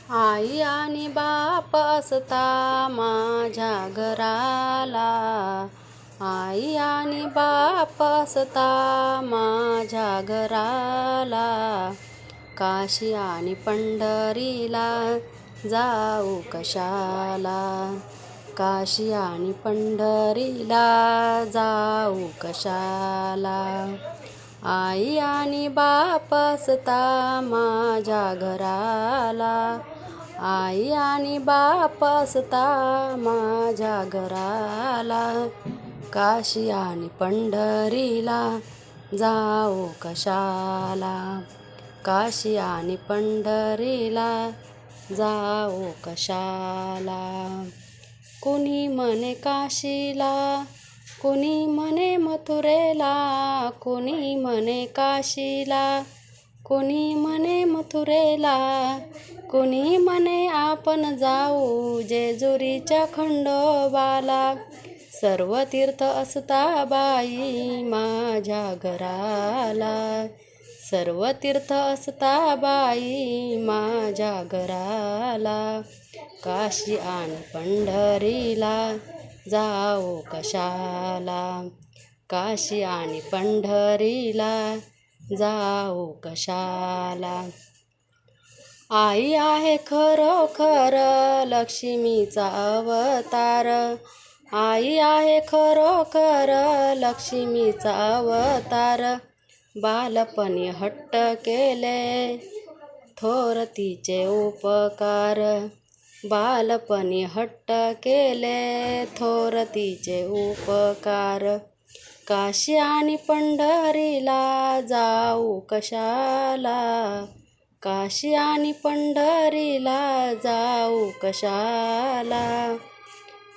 आई आणि बाप असता माझ्या घराला, आई आणि बाप असता माझ्या घराला, काशी आणि पंढरीला जाऊ कशाला, काशी आणि पंढरीला जाऊ कशाला. आई आणि बाप असता माझ्या घराला, आई आणि बाप असता माझ्या घराला, काशी आणि पंढरीला जाऊ कशाला, काशी आणि पंढरीला जाऊ कशाला. कुणी म्हणे काशीला, कुणी म्हणे मथुरेला, कुणी म्हणे काशीला, कुणी म्हणे मथुरेला, कुणी म्हणे आपण जाऊ जेजुरीच्या खंडोबाला. सर्व तीर्थ असता बाई माझ्या घराला, सर्व तीर्थ असता बाई माझ्या घराला, काशी आणि पंढरीला जाऊ कशाला, काशी आणि पंढरीला जाऊ कशाला. आई आहे खरोखर लक्ष्मीचा अवतार, आई आहे खरोखर लक्ष्मीचा अवतार. बालपणी हट्ट केले थोर तिचे उपकार, बालपणी हट्ट केले थोर तिचे उपकार. काशी आणि पंढरीला जाऊ कशाला, काशी आणि पंढरीला जाऊ कशाला.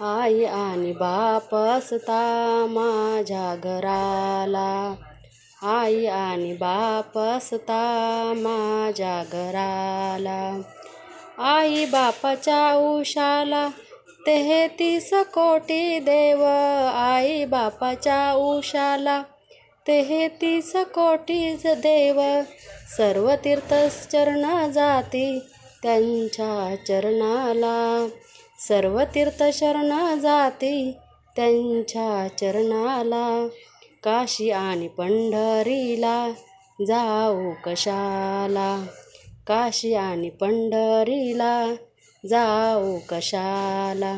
आई आणि बाप असता माझ्या घराला, आई आणि बाप असता माझ्या घराला. आई बापाच्या उशाला 33 कोटी देव, आई बापाच्या उशाला 33 कोटीच देव. सर्व तीर्थ चरण जाती त्यांच्या चरणाला, सर्व तीर्थ शरण जाती त्यांच्या चरणाला, काशी आणि पंढरीला जाऊ कशाला, काशी आणि पंढरीला जाऊ कशाला.